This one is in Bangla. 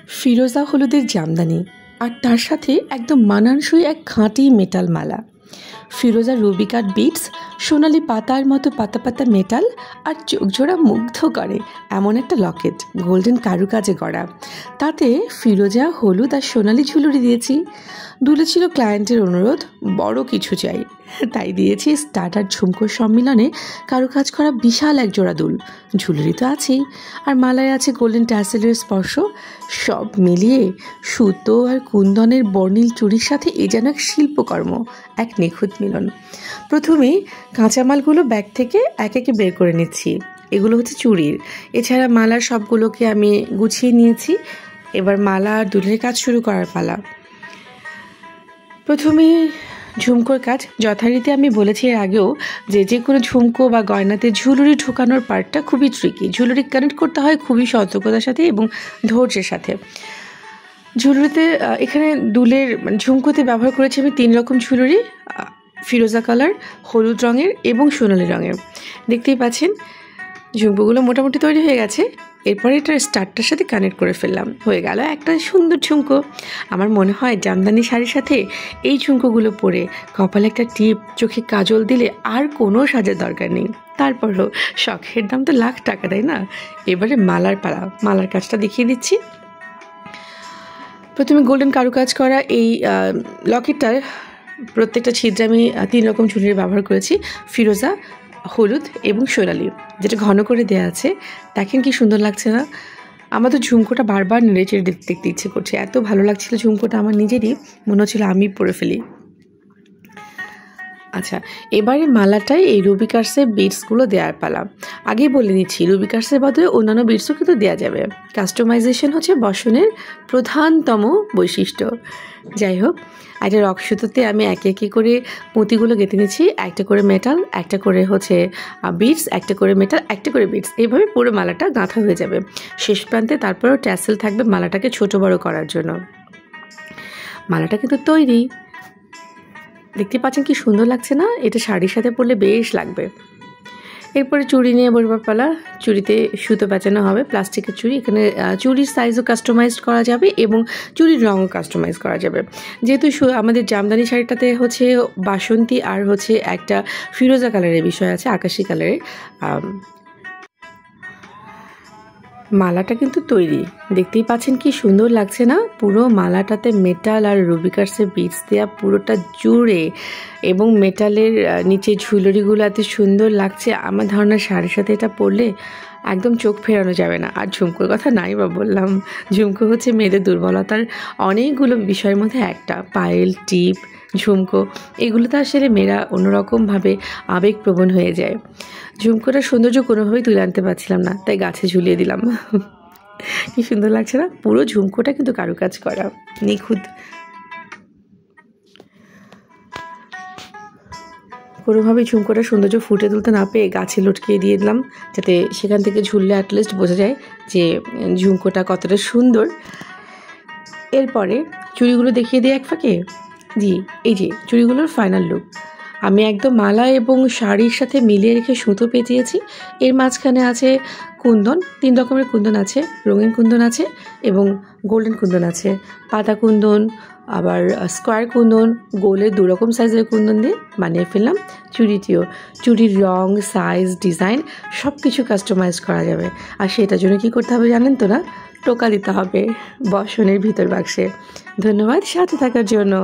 ফিরোজা হলুদের জামদানি আর তার সাথে একদম মানানসই এক খাঁটি মেটাল মালা। ফিরোজা রুবি কাট বিটস, সোনালি পাতার মতো পাতা পাতা মেটাল আর চোখজোড়া মুগ্ধ করে এমন একটা লকেট, গোল্ডেন কারুকাজে গড়া। তাতে ফিরোজা হলুদ আর সোনালি ঝুলুরি দিয়েছি। দুলে ছিল ক্লায়েন্টের অনুরোধ, বড় কিছু চাই, তাই দিয়েছি স্টার্টার ঝুমকোর সম্মিলনে কারুকাজ করা বিশাল এক জোড়া দুল। ঝুলুরি তো আছেই, আর মালায় আছে গোল্ডেন ট্যাসেলের স্পর্শ। সব মিলিয়ে সুতো আর কুন্দনের বর্ণিল চুরির সাথে এ যেন এক শিল্পকর্ম, এক নিখুঁত মিলন। প্রথমে কাঁচামালগুলো ব্যাগ থেকে এক একে বের করে নিচ্ছি। এগুলো হচ্ছে চুড়ির, এছাড়া মালার সবগুলোকে আমি গুছিয়ে নিয়েছি। এবার মালা আর দুলের কাজ শুরু করার পালা। প্রথমে ঝুমকোর কাজ যথারীতি আমি বলেছি এর আগেও যে কোনো ঝুমকো বা গয়নাতে ঝুলুরি ঢোকানোর পার্টটা খুবই ট্রিকি। ঝুলুরি কানেক্ট করতে হয় খুবই সতর্কতার সাথে এবং ধৈর্যের সাথে। ঝুলুরিতে এখানে দুলের ঝুমকোতে ব্যবহার করেছি আমি 3 রকম ঝুলুরি, ফিরোজা কালার, হলুদ রঙের এবং সোনালি রঙের। দেখতেই পাচ্ছেন ঝুমকোগুলো মোটামুটি তৈরি হয়ে গেছে। এরপরে এটা স্টারটার সাথে কানেক্ট করে ফেললাম, হয়ে গেল একটা সুন্দর ঝুমকো। আমার মনে হয় জামদানি শাড়ির সাথে এই ঝুমকোগুলো পরে কপালে একটা টিপ, চোখে কাজল দিলে আর কোনো সাজার দরকার নেই। তারপরও শখের দাম তো লাখ টাকা, তাই না? এবারে মালার পালা। মালার কাজটা দেখিয়ে দিচ্ছি। প্রথমে গোল্ডেন কারুকাজ করা এই লকেটটার প্রত্যেকটা ছিদ্রে আমি 3 রকম ঝুলুরি ব্যবহার করেছি, ফিরোজা, হলুদ এবং সোনালি, যেটা ঘন করে দেওয়া আছে। দেখেন কি সুন্দর লাগছে না? আমার তো ঝুমকোটা বারবার নেড়ে চেড়ে দেখতে ইচ্ছে করছে, এত ভালো লাগছিল ঝুমকোটা আমার নিজেরই, মনে হচ্ছিল আমি পরে ফেলি। আচ্ছা, এবারে মালাটায় এই রুবি কাটসের বিটসগুলো দেওয়ার পালা। আগেই বলে নিচ্ছি, রুবি কাটসের বদলে অন্যান্য বিটসও কিন্তু দেওয়া যাবে। কাস্টমাইজেশন হচ্ছে বসনের প্রধানতম বৈশিষ্ট্য। যাই হোক, একটা রক সুতোতে আমি একে একে করে পুঁতিগুলো গেঁথে নিচ্ছি। একটা করে মেটাল, একটা করে হচ্ছে বিটস, একটা করে মেটাল, একটা করে বিটস। এইভাবে পুরো মালাটা গাঁথা হয়ে যাবে। শেষ প্রান্তে তারপরেও ট্যাসেল থাকবে মালাটাকে ছোট বড় করার জন্য। মালাটা কিন্তু তৈরি। দেখতে পাচ্ছেন কি সুন্দর লাগছে না? এটা শাড়ির সাথে পরলে বেশ লাগবে। এরপরে চুড়ি নিয়ে বসবার পালা। চুড়িতে সুতো পেঁচানো হবে, প্লাস্টিকের চুড়ি। এখানে চুড়ির সাইজও কাস্টমাইজ করা যাবে এবং চুড়ির রঙও কাস্টমাইজ করা যাবে। যেহেতু আমাদের জামদানি শাড়িটাতে হচ্ছে বাসন্তী আর হচ্ছে একটা ফিরোজা কালারের বিষয় আছে, আকাশি কালারের। মালাটা কিন্তু তৈরি, দেখতেই পাচ্ছেন কি সুন্দর লাগছে না? পুরো মালাটাতে মেটাল আর রুবি কাটসের বিটস দেওয়া পুরোটা জুড়ে, এবং মেটালের নিচে ঝুলুরিগুলো এত সুন্দর লাগছে। আমার ধারণা শাড়ির সাথে এটা পরলে একদম চোখ ফেরানো যাবে না। আর ঝুমকোর কথা নাই বা বললাম, ঝুমকো হচ্ছে মেয়েদের দুর্বলতার অনেকগুলো বিষয়ের মধ্যে একটা। পায়েল, টিপ, ঝুমকো, এগুলোতে আসলে মেয়েরা অন্যরকমভাবে আবেগপ্রবণ হয়ে যায়। ঝুমকোটার সৌন্দর্য কোনোভাবেই তুলে আনতে পারছিলাম না, তাই গাছে ঝুলিয়ে দিলাম। কি সুন্দর লাগছে না? পুরো ঝুমকোটা কিন্তু কারুকাজ করা, নিখুঁত। কোনোভাবেই ঝুমকোটার সৌন্দর্য ফুটে তুলতে না পেয়ে গাছে লটকিয়ে দিয়ে দিলাম, যাতে সেখান থেকে ঝুললে অ্যাটলিস্ট বোঝা যায় যে ঝুমকোটা কতটা সুন্দর। এরপরে চুড়িগুলো দেখিয়ে দিই এক ফাঁকে। জি, এই যে চুড়িগুলোর ফাইনাল লুক। আমি একদম মালা এবং শাড়ির সাথে মিলিয়ে রেখে সুতো পেঁচিয়েছি। এর মাঝখানে আছে কুন্দন, 3 রকমের কুন্দন আছে। রঙিন কুন্দন আছে এবং গোল্ডেন কুন্দন আছে। পাতা কুন্দন, আবার স্কোয়ার কুন্দন, গোলের 2 রকম সাইজের কুন্দন দিয়ে বানিয়ে ফেললাম চুড়িটিও। চুড়ির রং, সাইজ, ডিজাইন সব কিছু কাস্টমাইজ করা যাবে। আর সেটার জন্য কী করতে হবে জানেন তো না? টোকা দিতে হবে বসনের ভিতর বাক্সে। ধন্যবাদ সাথে থাকার জন্য।